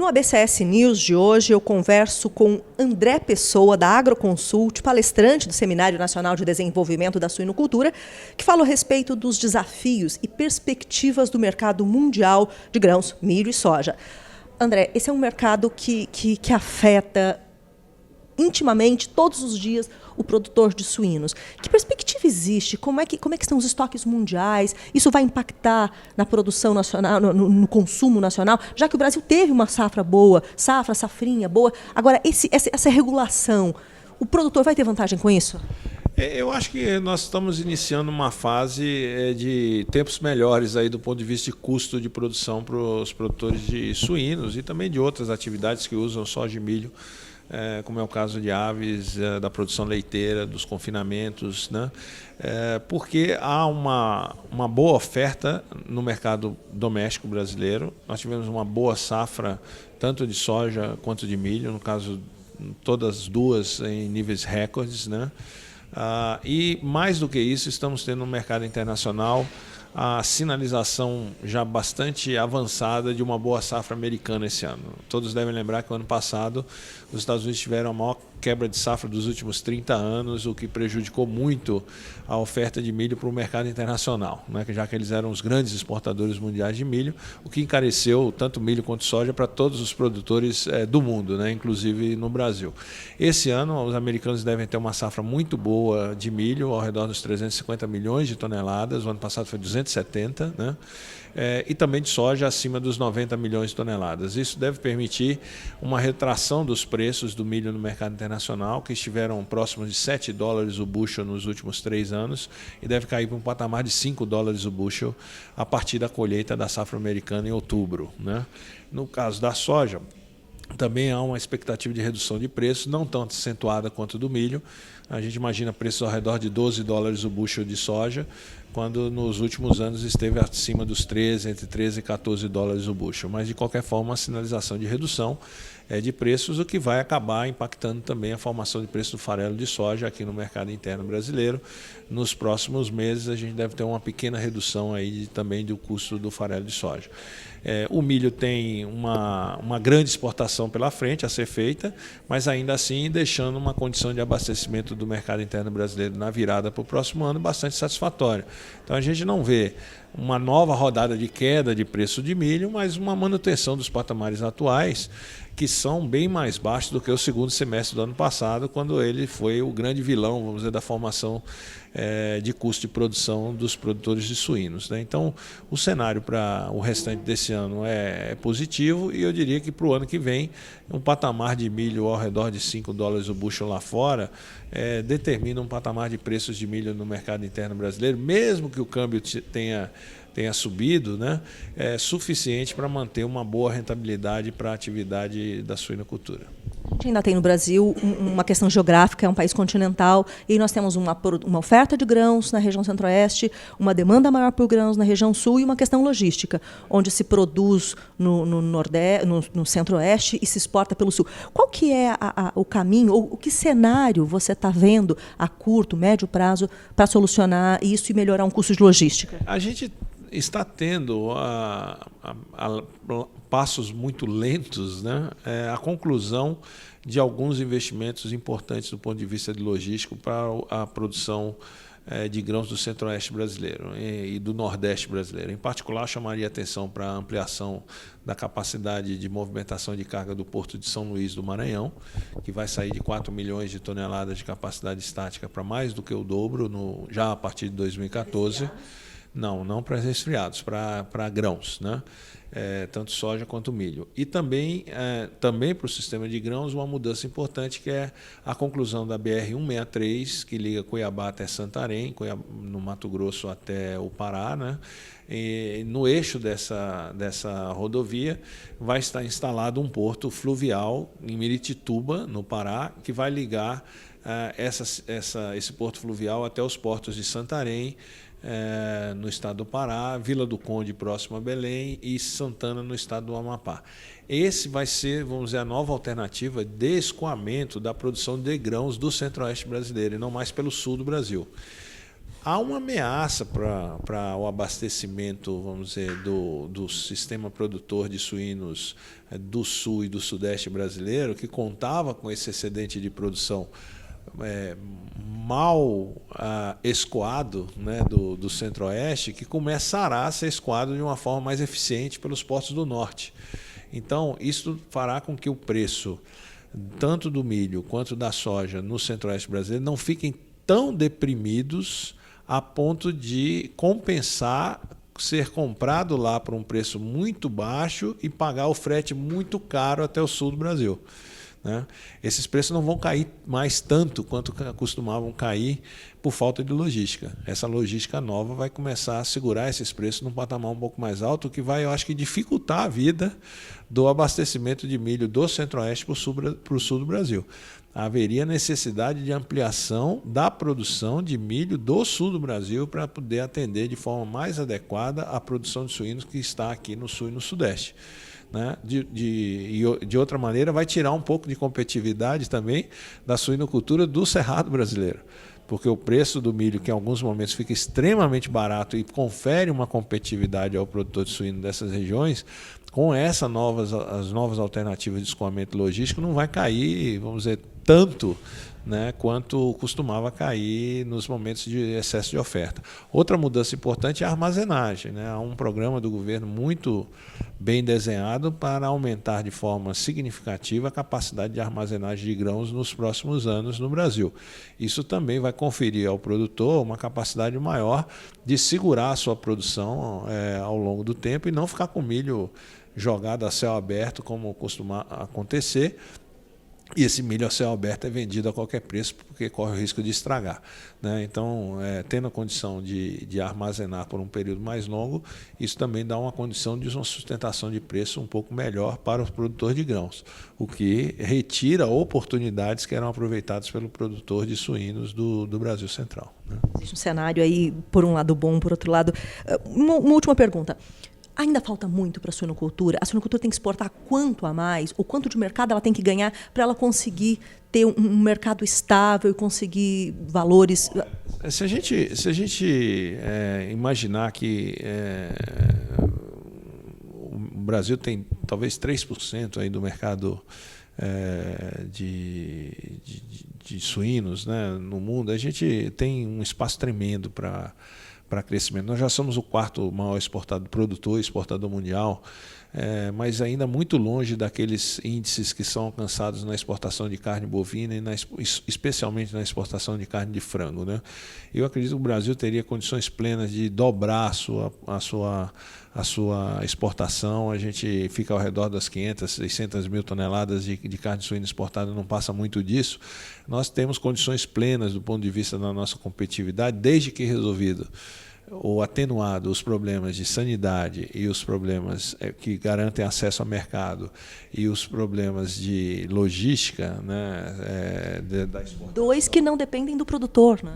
ABCS News de hoje, eu converso com André Pessoa, da Agroconsult, palestrante do Seminário Nacional de Desenvolvimento da Suinocultura, que fala a respeito dos desafios e perspectivas do mercado mundial de grãos, milho e soja. André, esse é um mercado que afeta intimamente, todos os dias, o produtor de suínos. Que perspectiva existe? Como é que estão os estoques mundiais? Isso vai impactar na produção nacional, no consumo nacional? Já que o Brasil teve uma safra boa, safrinha boa. Agora, essa regulação, o produtor vai ter vantagem com isso? Eu acho que nós estamos iniciando uma fase de tempos melhores aí do ponto de vista de custo de produção para os produtores de suínos e também de outras atividades que usam soja e milho, como é o caso de aves, da produção leiteira, dos confinamentos, né? Porque há uma boa oferta no mercado doméstico brasileiro. Nós tivemos uma boa safra, tanto de soja quanto de milho, no caso, todas as duas em níveis recordes, né? E mais do que isso, estamos tendo no mercado internacional a sinalização já bastante avançada de uma boa safra americana esse ano. Todos devem lembrar que o ano passado os Estados Unidos tiveram a maior quebra de safra dos últimos 30 anos, o que prejudicou muito a oferta de milho para o mercado internacional, né? Já que eles eram os grandes exportadores mundiais de milho, o que encareceu tanto milho quanto soja para todos os produtores do mundo, né? Inclusive no Brasil. Esse ano os americanos devem ter uma safra muito boa de milho, ao redor dos 350 milhões de toneladas, o ano passado foi 270, né? E também de soja acima dos 90 milhões de toneladas. Isso deve permitir uma retração dos preços do milho no mercado internacional, que estiveram próximos de $7 o bushel nos últimos 3 anos, e deve cair para um patamar de $5 o bushel a partir da colheita da safra americana em outubro, né? No caso da soja, também há uma expectativa de redução de preços, não tão acentuada quanto do milho. A gente imagina preços ao redor de $12 o bushel de soja, quando nos últimos anos esteve acima dos 13, entre 13 e 14 dólares o bushel. Mas, de qualquer forma, uma sinalização de redução de preços, o que vai acabar impactando também a formação de preço do farelo de soja aqui no mercado interno brasileiro. Nos próximos meses, a gente deve ter uma pequena redução aí também do custo do farelo de soja. O milho tem uma grande exportação pela frente a ser feita, mas ainda assim deixando uma condição de abastecimento do mercado interno brasileiro na virada para o próximo ano bastante satisfatória. Então a gente não vê uma nova rodada de queda de preço de milho, mas uma manutenção dos patamares atuais, que são bem mais baixos do que o segundo semestre do ano passado, quando ele foi o grande vilão, vamos dizer, da formação de custo de produção dos produtores de suínos, né? Então, o cenário para o restante desse ano é positivo, e eu diria que para o ano que vem, um patamar de milho ao redor de $5 o bushel lá fora determina um patamar de preços de milho no mercado interno brasileiro, mesmo que o câmbio tenha subido, né? É suficiente para manter uma boa rentabilidade para a atividade da suinocultura. A gente ainda tem no Brasil uma questão geográfica, é um país continental, e nós temos uma oferta de grãos na região centro-oeste, uma demanda maior por grãos na região sul e uma questão logística, onde se produz no centro-oeste e se exporta pelo sul. Qual que é o caminho, ou que cenário você está vendo a curto, médio prazo para solucionar isso e melhorar um custo de logística? A gente está tendo passos muito lentos, né? A conclusão de alguns investimentos importantes do ponto de vista de logístico para a produção de grãos do centro-oeste brasileiro e do nordeste brasileiro. Em particular, chamaria atenção para a ampliação da capacidade de movimentação de carga do Porto de São Luís do Maranhão, que vai sair de 4 milhões de toneladas de capacidade estática para mais do que o dobro já a partir de 2014. Não para resfriados, para grãos, né? Tanto soja quanto milho. E também para o sistema de grãos, uma mudança importante, que é a conclusão da BR-163, que liga Cuiabá até Santarém, no Mato Grosso até o Pará, né? E no eixo dessa rodovia vai estar instalado um porto fluvial em Miritituba, no Pará, que vai ligar esse porto fluvial até os portos de Santarém, no estado do Pará, Vila do Conde, próximo a Belém, e Santana, no estado do Amapá. Esse vai ser, vamos dizer, a nova alternativa de escoamento da produção de grãos do centro-oeste brasileiro, e não mais pelo sul do Brasil. Há uma ameaça para o abastecimento, vamos dizer, do sistema produtor de suínos do sul e do sudeste brasileiro, que contava com esse excedente de produção mal escoado, né, do centro-oeste, que começará a ser escoado de uma forma mais eficiente pelos portos do norte. Então, isso fará com que o preço tanto do milho quanto da soja no centro-oeste brasileiro não fiquem tão deprimidos a ponto de compensar ser comprado lá por um preço muito baixo e pagar o frete muito caro até o sul do Brasil, né? Esses preços não vão cair mais tanto quanto costumavam cair por falta de logística. Essa logística nova vai começar a segurar esses preços num patamar um pouco mais alto, que vai, eu acho que, dificultar a vida do abastecimento de milho do centro-oeste para o sul do Brasil. Haveria necessidade de ampliação da produção de milho do sul do Brasil para poder atender de forma mais adequada a produção de suínos que está aqui no sul e no sudeste, né? De outra maneira, vai tirar um pouco de competitividade também da suinocultura do cerrado brasileiro, porque o preço do milho, que em alguns momentos fica extremamente barato e confere uma competitividade ao produtor de suíno dessas regiões, com as novas alternativas de escoamento logístico, não vai cair, vamos dizer, tanto, né, quanto costumava cair nos momentos de excesso de oferta. Outra mudança importante é a armazenagem, né? Há um programa do governo muito bem desenhado para aumentar de forma significativa a capacidade de armazenagem de grãos nos próximos anos no Brasil. Isso também vai conferir ao produtor uma capacidade maior de segurar a sua produção ao longo do tempo e não ficar com milho jogado a céu aberto, como costuma acontecer. E esse milho a céu aberto é vendido a qualquer preço, porque corre o risco de estragar, né? Então, tendo a condição de armazenar por um período mais longo, isso também dá uma condição de uma sustentação de preço um pouco melhor para o produtor de grãos, o que retira oportunidades que eram aproveitadas pelo produtor de suínos do Brasil Central, né? Existe um cenário aí, por um lado bom, por outro lado... Uma última pergunta. Ainda falta muito para a suinocultura? A suinocultura tem que exportar quanto a mais? Ou quanto de mercado ela tem que ganhar para ela conseguir ter um mercado estável e conseguir valores? Se a gente imaginar que o Brasil tem talvez 3% aí do mercado de suínos, né, no mundo, a gente tem um espaço tremendo para crescimento. Nós já somos o quarto maior produtor e exportador mundial, mas ainda muito longe daqueles índices que são alcançados na exportação de carne bovina e especialmente na exportação de carne de frango, né? Eu acredito que o Brasil teria condições plenas de dobrar a sua exportação. A gente fica ao redor das 500, 600 mil toneladas de carne suína exportada, não passa muito disso. Nós temos condições plenas do ponto de vista da nossa competitividade, desde que resolvido ou atenuado os problemas de sanidade e os problemas que garantem acesso ao mercado e os problemas de logística, né, da exportação. Dois que não dependem do produtor, né?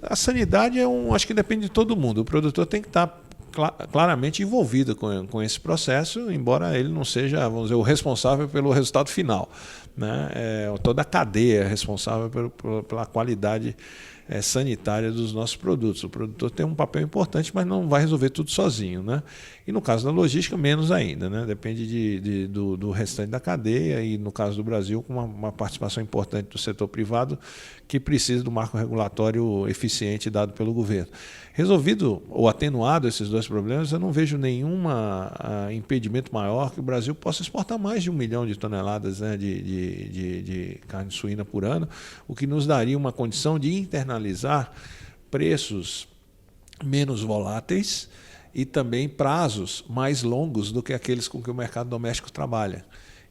A sanidade acho que depende de todo mundo. O produtor tem que estar claramente envolvido com esse processo, embora ele não seja, vamos dizer, o responsável pelo resultado final, né? Toda a cadeia é responsável pela qualidade sanitária dos nossos produtos. O produtor tem um papel importante, mas não vai resolver tudo sozinho, né? E no caso da logística, menos ainda, né? Depende do restante da cadeia e, no caso do Brasil, com uma participação importante do setor privado, que precisa do marco regulatório eficiente dado pelo governo. Resolvido ou atenuado esses dois problemas, eu não vejo nenhum impedimento maior que o Brasil possa exportar mais de 1 milhão de toneladas, né, de carne suína por ano, o que nos daria uma condição de internalizar preços menos voláteis e também prazos mais longos do que aqueles com que o mercado doméstico trabalha.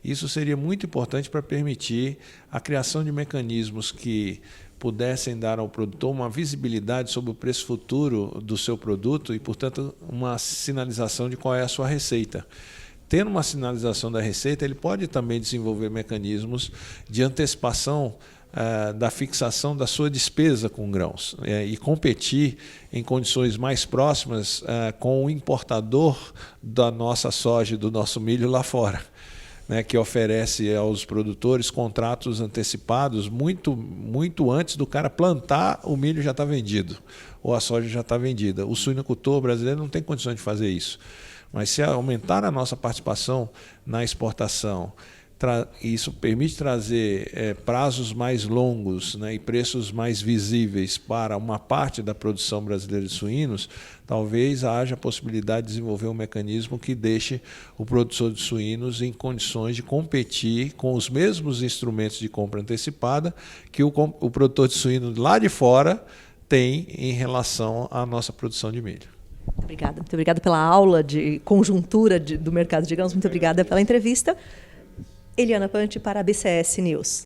Isso seria muito importante para permitir a criação de mecanismos que pudessem dar ao produtor uma visibilidade sobre o preço futuro do seu produto e, portanto, uma sinalização de qual é a sua receita. Tendo uma sinalização da receita, ele pode também desenvolver mecanismos de antecipação da fixação da sua despesa com grãos e competir em condições mais próximas com o importador da nossa soja e do nosso milho lá fora. né, que oferece aos produtores contratos antecipados muito antes do cara plantar, o milho já está vendido, ou a soja já está vendida. O suinocultor brasileiro não tem condições de fazer isso. Mas se aumentar a nossa participação na exportação, isso permite trazer prazos mais longos, né, e preços mais visíveis para uma parte da produção brasileira de suínos, talvez haja a possibilidade de desenvolver um mecanismo que deixe o produtor de suínos em condições de competir com os mesmos instrumentos de compra antecipada que o produtor de suíno lá de fora tem em relação à nossa produção de milho. Muito obrigada pela aula de conjuntura do mercado de grãos. Muito obrigada pela entrevista. Eliana Panti para a BCS News.